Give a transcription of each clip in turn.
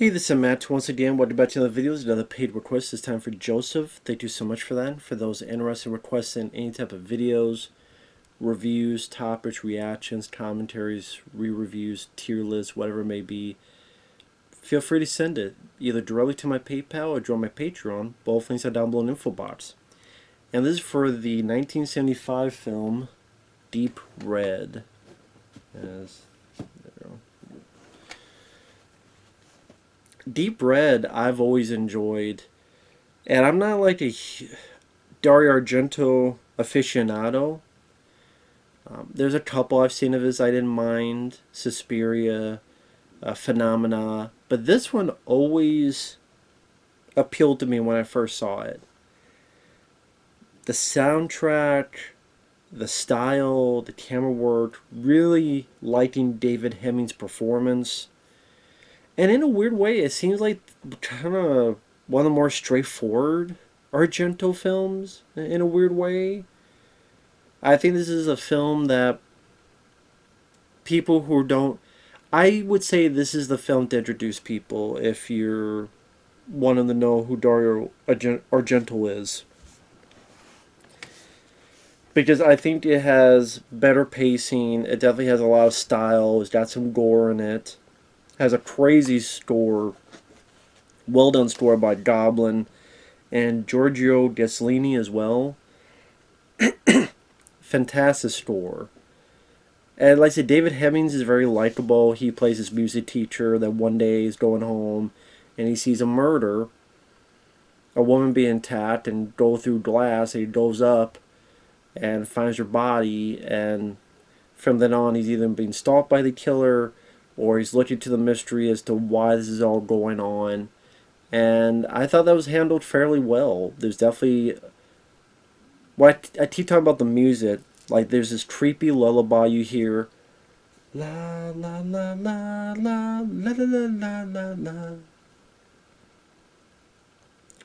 Hey, this is Matt. Once again, welcome back to another video. Another paid request. This time for Joseph. Thank you so much for that. For those interested in requesting any type of videos, reviews, topics, reactions, commentaries, re-reviews, tier lists, whatever it may be, feel free to send it either directly to my PayPal or join my Patreon. Both links are down below in the info box. And this is for the 1975 film Deep Red. Deep Red I've always enjoyed, and I'm not like a Dario Argento aficionado. There's a couple I've seen of his I didn't mind, Suspiria, Phenomena, but this one always appealed to me when I first saw it. The soundtrack, the style, the camera work, really liking David Hemmings' performance. And in a weird way, it seems like kind of one of the more straightforward Argento films, in a weird way. I think this is a film that people who don't... I would say this is the film to introduce people if you're wanting to know who Dario Argento is. Because I think it has better pacing, it definitely has a lot of style, it's got some gore in it. Has a crazy score, well done score by Goblin and Giorgio Gasolini as well. Fantastic score. And like I said, David Hemmings is very likable. He plays his music teacher that one day is going home and he sees a murder, a woman being attacked, and go through glass, and he goes up and finds her body, and from then on he's either being stalked by the killer or he's looking to the mystery as to why this is all going on. And I thought that was handled fairly well. There's definitely... Well, I keep talking about the music. Like, there's this creepy lullaby you hear. La la la la la la la la la la.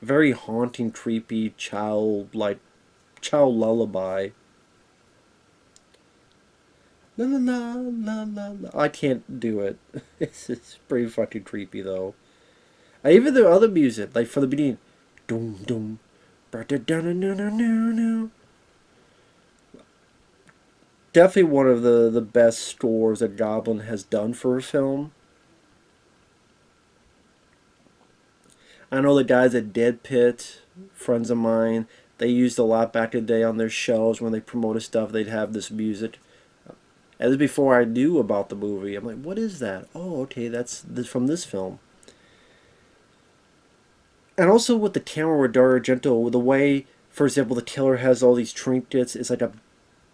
Very haunting, creepy, child lullaby. La la la la la la. I can't do it. It's pretty fucking creepy though. Even the other music, like for the beginning, doom doom, definitely one of the best scores that Goblin has done for a film. I know the guys at Dead Pit, friends of mine, they used a lot back in the day on their shows when they promoted stuff. They'd have this music. And this is before I knew about the movie. I'm like, what is that? Oh, okay, that's from this film. And also with the camera with Dario Argento, the way, for example, the killer has all these trinkets. It's like a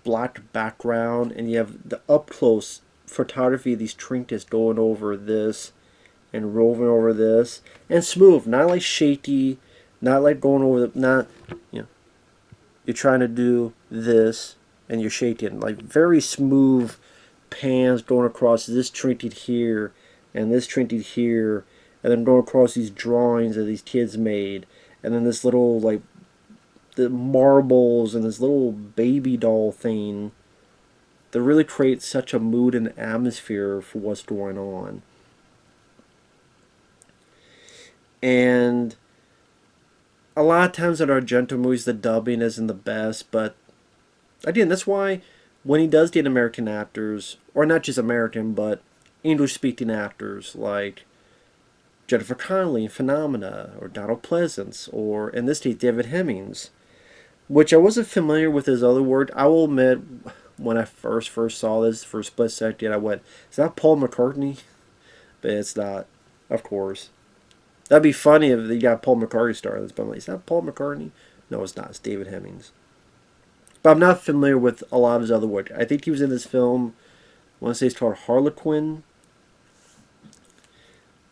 black background, and you have the up-close photography of these trinkets going over this and roving over this. And smooth, not like shaky, not like going over the... Not, you know, you're trying to do this and you're shaking, like very smooth pans going across this trinket here and this trinket here, and then going across these drawings that these kids made, and then this little, like, the marbles and this little baby doll thing that really creates such a mood and atmosphere for what's going on. And a lot of times in Argento movies the dubbing isn't the best, but again, that's why when he does get American actors, or not just American, but English-speaking actors like Jennifer Connelly in Phenomena, or Donald Pleasance, or in this case David Hemmings, which I wasn't familiar with his other work. I will admit, when I first saw this for a split second, I went, "Is that Paul McCartney?" But it's not, of course. That'd be funny if they got Paul McCartney starring this, but I'm like, is that Paul McCartney? No, it's not. It's David Hemmings. But I'm not familiar with a lot of his other work. I think he was in this film, I want to say it's called Harlequin.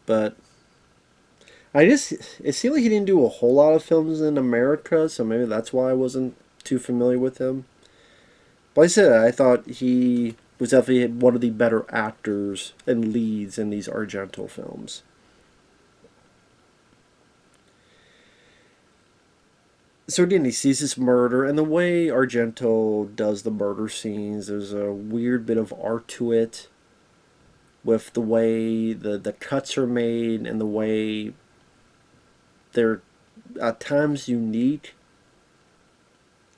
But it seemed like he didn't do a whole lot of films in America, so maybe that's why I wasn't too familiar with him. But like I said, I thought he was definitely one of the better actors and leads in these Argento films. So again, he sees this murder, and the way Argento does the murder scenes, there's a weird bit of art to it. with the way the cuts are made and the way they're at times unique.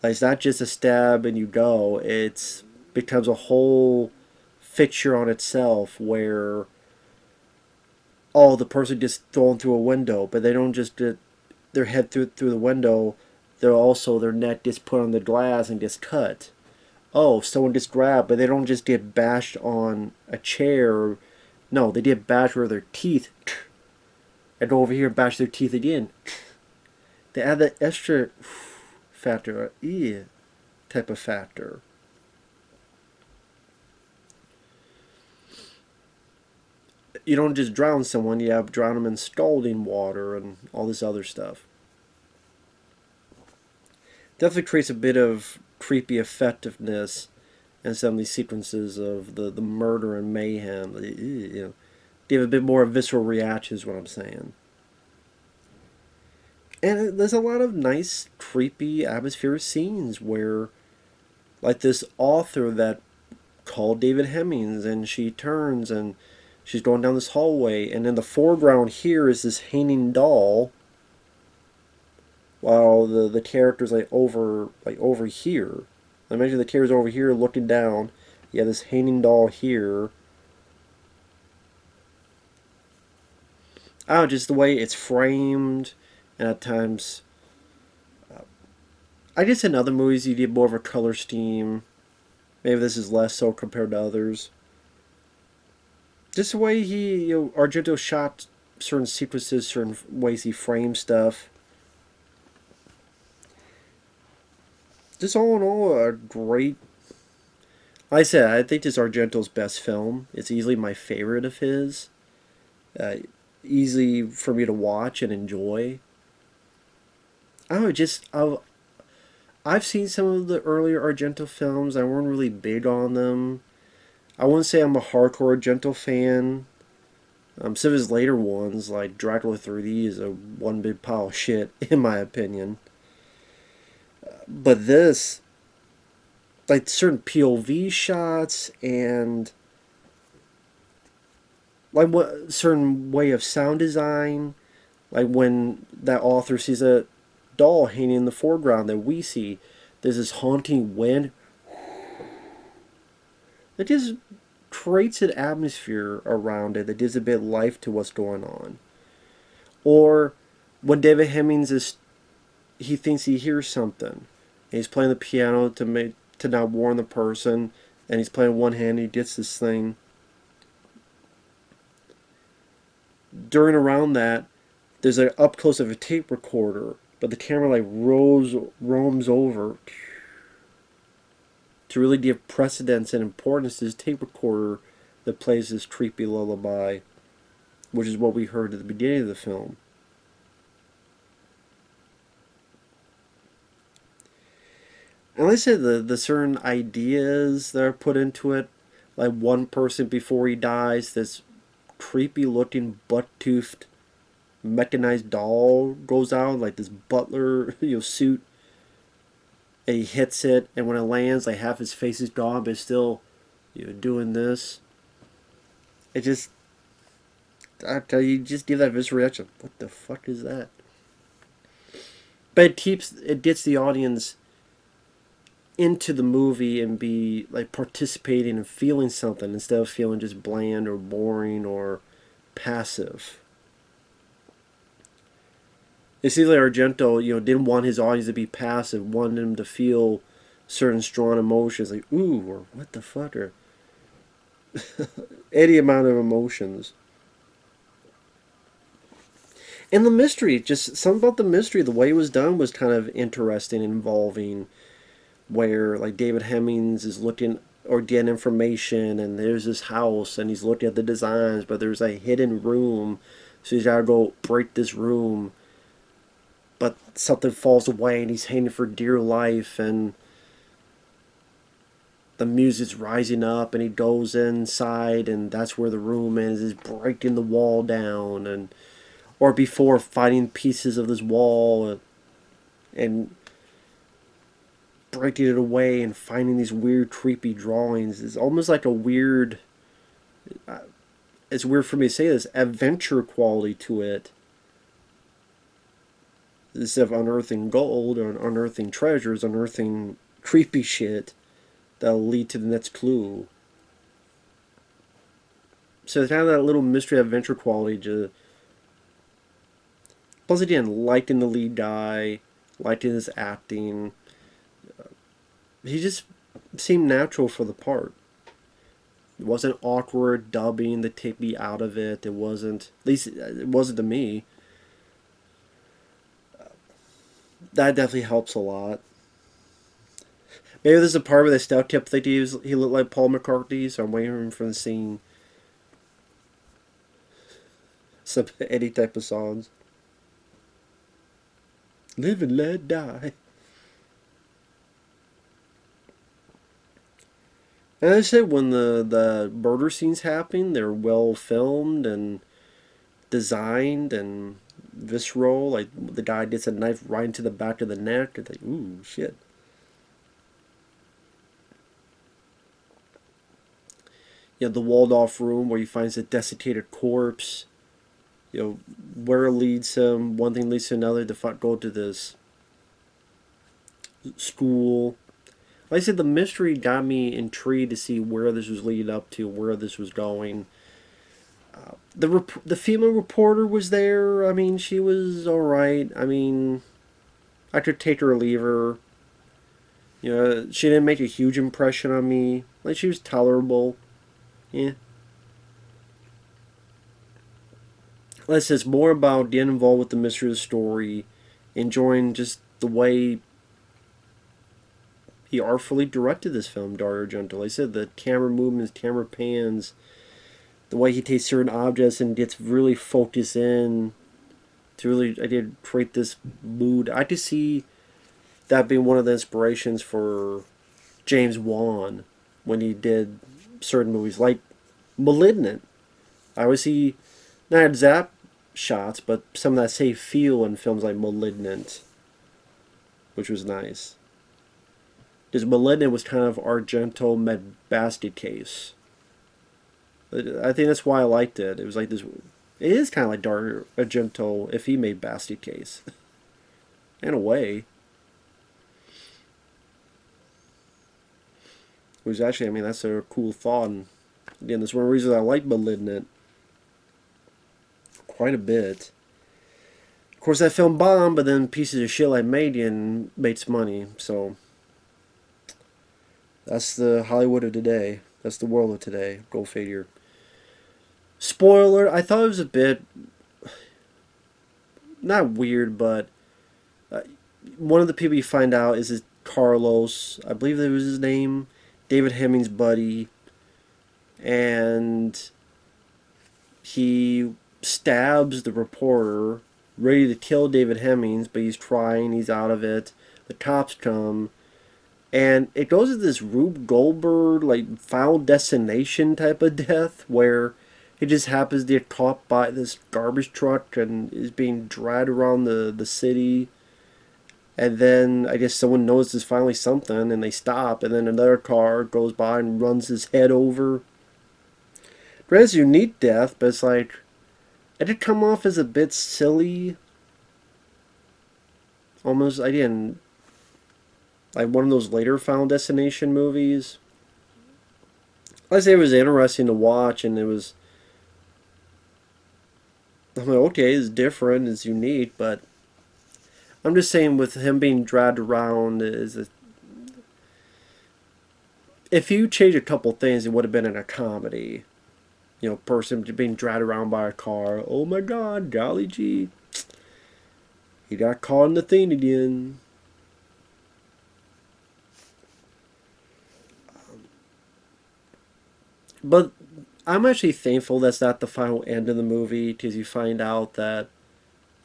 Like, it's not just a stab and you go. It's becomes a whole fixture on itself where, oh, the person just thrown through a window, but they don't just get their head through the window. They're also their neck gets put on the glass and gets cut. Oh, someone gets grabbed, but they don't just get bashed on a chair. No, they get bashed with their teeth. And go over here and bash their teeth again. They add that extra factor, type of factor. You don't just drown someone, you have drown them in scalding water and all this other stuff. Definitely creates a bit of creepy effectiveness in some of these sequences of the murder and mayhem. You know, give a bit more visceral reaction is what I'm saying. And there's a lot of nice, creepy, atmospheric scenes where, like this author that called David Hemmings, and she turns and she's going down this hallway, and in the foreground here is this hanging doll, while the character's like over here. I imagine the character's over here looking down. You have this hanging doll here. Oh, just the way it's framed, and at times, I guess in other movies you get more of a color scheme. Maybe this is less so compared to others. Just the way Argento shot certain sequences, certain ways he framed stuff. Just all in all, a great. Like I said, I think this is Argento's best film. It's easily my favorite of his. Easy for me to watch and enjoy. I don't know, just I've seen some of the earlier Argento films. I weren't really big on them. I wouldn't say I'm a hardcore Argento fan. Some of his later ones, like Dracula 3D, is a one big pile of shit, in my opinion. But this, like certain POV shots and like what certain way of sound design, like when that author sees a doll hanging in the foreground that we see, there's this haunting wind. It just creates an atmosphere around it that gives a bit of life to what's going on. Or when David Hemmings he thinks he hears something. And he's playing the piano to not warn the person, and he's playing one hand and he gets this thing. During around that, there's an up close of a tape recorder, but the camera like roams over to really give precedence and importance to this tape recorder that plays this creepy lullaby, which is what we heard at the beginning of the film. And like I said, the certain ideas that are put into it, like one person before he dies, this creepy looking butt-toothed mechanized doll goes out, like this butler suit, and he hits it, and when it lands, like half his face is gone, but it's still doing this. It just, I tell you, just give that visceral reaction. What the fuck is that? But it gets the audience into the movie and be like participating and feeling something instead of feeling just bland or boring or passive. It seems like Argento, didn't want his audience to be passive, wanted them to feel certain strong emotions, like ooh or what the fuck or any amount of emotions. And the mystery, just something about the mystery, the way it was done was kind of interesting, involving. Where like David Hemmings is looking or getting information, and there's this house and he's looking at the designs, but there's a hidden room, so he's gotta go break this room, but something falls away and he's hanging for dear life, and the music's rising up and he goes inside and that's where the room is. He's breaking the wall down, and or before finding pieces of this wall and breaking it away and finding these weird creepy drawings. It's almost like a weird it's weird for me to say this, adventure quality to it. Instead of unearthing gold or unearthing treasures, unearthing creepy shit that'll lead to the next clue. So it's kind of that little mystery adventure quality to. Plus, again, liking the lead guy, liking his acting. He just seemed natural for the part. It wasn't awkward dubbing to take me out of it. It wasn't, at least it wasn't to me. That definitely helps a lot. Maybe there's a part where they still kept thinking he looked like Paul McCartney, so I'm waiting for him to sing any type of songs. Live and let die. And I said when the murder scenes happen, they're well filmed and designed and visceral. Like the guy gets a knife right into the back of the neck. It's like, ooh, shit. You know, the walled off room where he finds a desiccated corpse. You know, where it leads him, one thing leads to another to go to this school. Like I said, the mystery got me intrigued to see where this was leading up to, where this was going. The female reporter was there. I mean, she was alright. I mean, I could take her or leave her. You know, she didn't make a huge impression on me. Like, she was tolerable. Yeah. Like I said, it's more about getting involved with the mystery of the story, enjoying just the way he artfully directed this film, Dario Argento. Like I said, the camera movements, camera pans, the way he takes certain objects and gets really focused in to really, I did create this mood. I could see that being one of the inspirations for James Wan when he did certain movies like *Malignant*. I always see not exact shots, but some of that same feel in films like *Malignant*, which was nice. Because *Malignant* was kind of Argento met basket case. I think that's why I liked it. It was like this. It is kind of like Dario Argento if he made basket case, in a way. Which actually, I mean, that's a cool thought. And again, that's one of the reasons I like *Malignant* quite a bit. Of course, that film bombed, but then pieces of shit like Median makes money. So that's the Hollywood of today. That's the world of today. Go figure. Spoiler, I thought it was a bit, not weird, but one of the people you find out is Carlos. I believe that was his name. David Hemmings' buddy. And he stabs the reporter, ready to kill David Hemmings, but he's trying, he's out of it. The cops come. And it goes to this Rube Goldberg, like, Final Destination type of death, where he just happens to get caught by this garbage truck and is being dragged around the city. And then I guess someone notices finally something and they stop, and then another car goes by and runs his head over. It's a unique death, but it's like, it did come off as a bit silly. Almost, I didn't. Like one of those later Final Destination movies. I'd say it was interesting to watch, and it was. I'm like, okay, it's different, it's unique, but I'm just saying with him being dragged around if you change a couple things, it would have been in a comedy. You know, person being dragged around by a car. Oh my God, golly gee, he got caught in the thing again. But I'm actually thankful that's not the final end of the movie, because you find out that,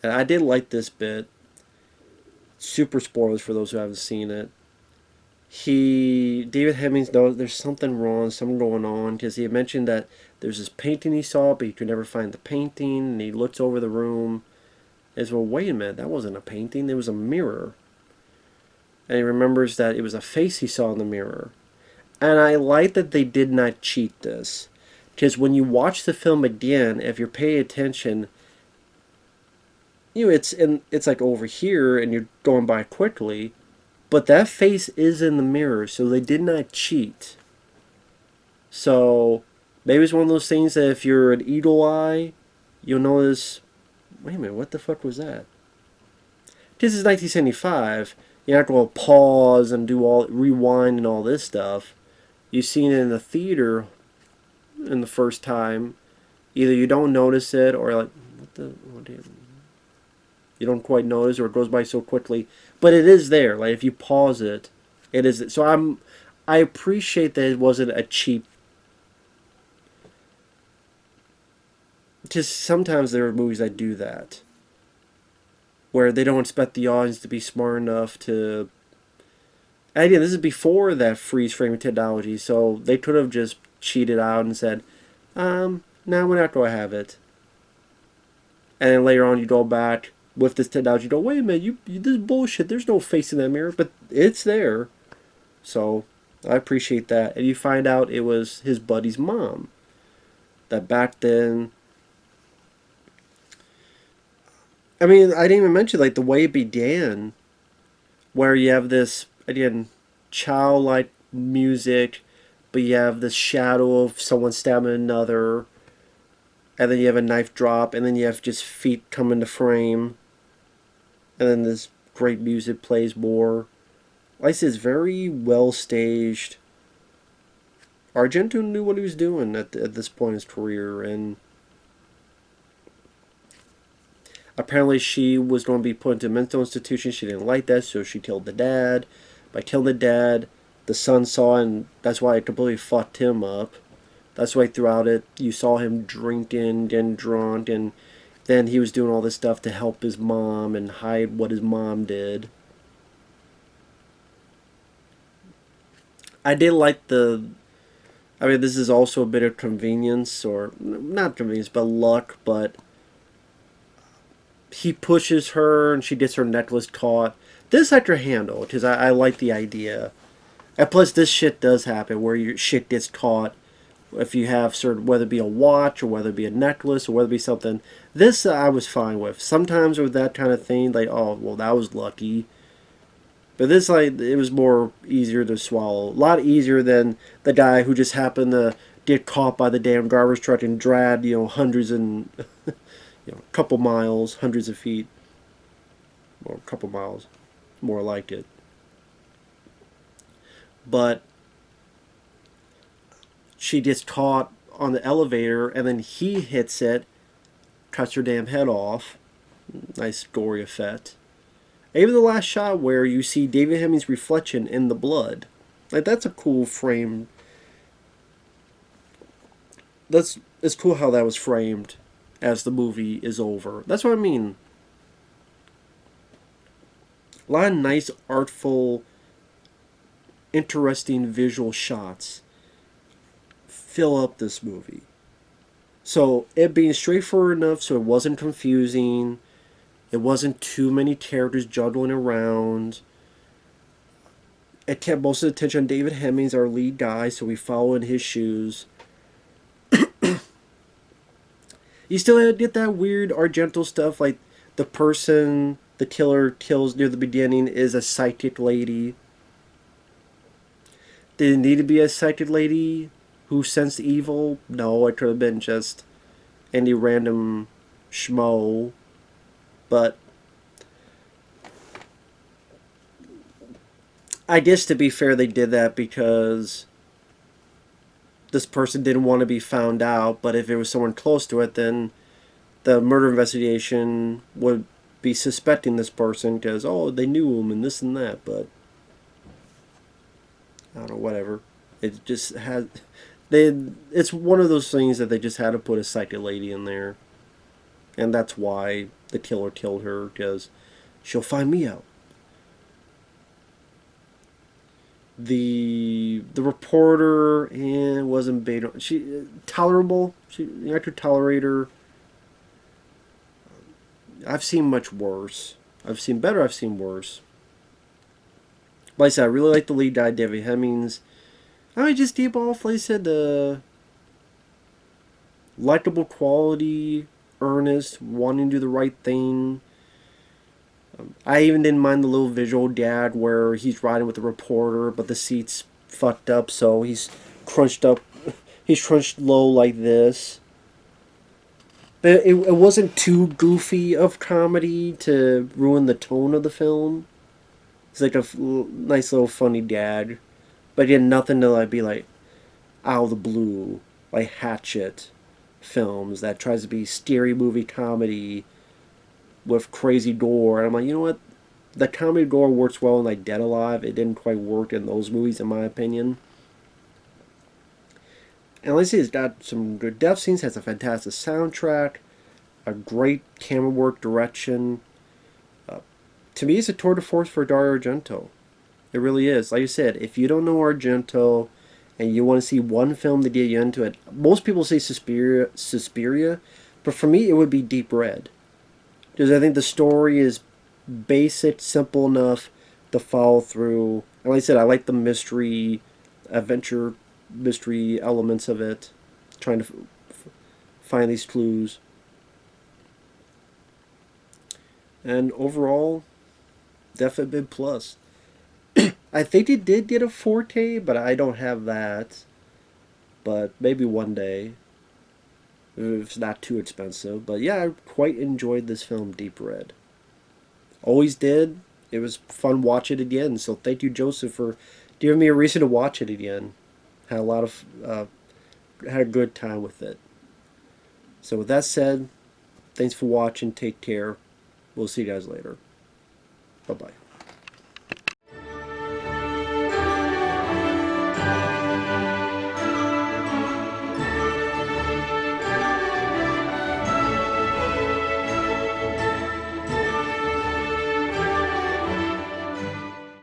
and I did like this bit, super spoilers for those who haven't seen it, David Hemmings knows there's something wrong, something going on, because he had mentioned that there's this painting he saw, but he could never find the painting, and he looks over the room, and says, well, wait a minute, that wasn't a painting, it was a mirror. And he remembers that it was a face he saw in the mirror. And I like that they did not cheat this. Because when you watch the film again, if you're paying attention, it's like over here, and you're going by quickly, but that face is in the mirror, so they did not cheat. So maybe it's one of those things that if you're an eagle eye, you'll notice. Wait a minute, what the fuck was that? This is 1975. You're not going to pause and do all rewind and all this stuff. You've seen it in the theater in the first time. Either you don't notice it, or like, what you don't quite notice, or it goes by so quickly. But it is there. Like if you pause it, it is. So I appreciate that it wasn't a cheap. Just sometimes there are movies that do that, where they don't expect the audience to be smart enough to. And again, this is before that freeze framing technology, so they could have just cheated out and said, no, we're not going to have it. And then later on, you go back with this technology, you go, wait a minute, you this is bullshit. There's no face in that mirror, but it's there. So I appreciate that. And you find out it was his buddy's mom. That back then. I mean, I didn't even mention like the way it began, where you have this again childlike music, but you have this shadow of someone stabbing another, and then you have a knife drop, and then you have just feet come into frame, and then this great music plays more. Like I said, it's very well staged. Argento knew what he was doing at this point in his career, and apparently she was going to be put into a mental institution. She didn't like that, so she killed the dad. By killing the dad, the son saw it, and that's why it completely fucked him up. That's why throughout it, you saw him drinking, getting drunk, and then he was doing all this stuff to help his mom and hide what his mom did. I did like the... I mean, this is also a bit of convenience, or not convenience, but luck, but he pushes her and she gets her necklace caught. This actor handled, because I like the idea. And plus, this shit does happen where your shit gets caught. If you have certain, whether it be a watch or whether it be a necklace or whether it be something. This I was fine with. Sometimes with that kind of thing, like, oh, well, that was lucky. But this, like, it was more easier to swallow. A lot easier than the guy who just happened to get caught by the damn garbage truck and dragged, hundreds and, a couple miles, hundreds of feet. Or a couple miles. More like it. But she gets caught on the elevator, and then he hits it, cuts her damn head off. Nice gory effect. Even the last shot where you see David Hemmings' reflection in the blood. Like, that's a cool frame. It's cool how that was framed as the movie is over. That's what I mean. A lot of nice, artful, interesting visual shots fill up this movie. So it being straightforward enough so it wasn't confusing. It wasn't too many characters juggling around. It kept most of the attention on David Hemmings, our lead guy, so we follow in his shoes. You still had to get that weird Argento stuff, like the person the killer kills near the beginning is a psychic lady. Did it need to be a psychic lady who sensed evil? No, it could have been just any random schmo. But I guess to be fair, they did that because this person didn't want to be found out. But if it was someone close to it, then the murder investigation would be suspecting this person because, oh, they knew him and this and that. But I don't know, whatever. It just had... It's one of those things that they just had to put a psychic lady in there. And that's why the killer killed her, because she'll find me out. The reporter wasn't bait. She tolerable. I could tolerate her. I've seen much worse. I've seen better. I've seen worse. Like I said, I really like the lead guy, David Hemmings. I mean, just deep off, like I said, likable quality, earnest, wanting to do the right thing. I even didn't mind the little visual gag where he's riding with the reporter, but the seat's fucked up, so he's crunched up. He's crunched low like this. But it wasn't too goofy of comedy to ruin the tone of the film. It's like a nice little funny gag, but he had nothing to like be like out of the blue, like Hatchet films that tries to be scary movie comedy with crazy gore. And I'm like, you know what? The comedy gore works well in like Dead Alive. It didn't quite work in those movies, in my opinion. And like I say, it's got some good death scenes. Has a fantastic soundtrack, a great camera work, direction. Uh, to me, it's a tour de force for Dario Argento. It really is. Like I said, if you don't know Argento and you want to see one film to get you into it, most people say Suspiria, but for me, it would be Deep Red. Because I think the story is basic, simple enough to follow through. And like I said, I like the mystery, adventure, mystery elements of it, trying to find these clues. And overall, definitely big plus. I think it did get a 4K, but I don't have that. But maybe one day, if it's not too expensive. But yeah, I quite enjoyed this film, Deep Red. Always did. It was fun watching it again. So thank you, Joseph, for giving me a reason to watch it again. Had a lot of had a good time with it. So with that said, thanks for watching. Take care. We'll see you guys later. Bye bye.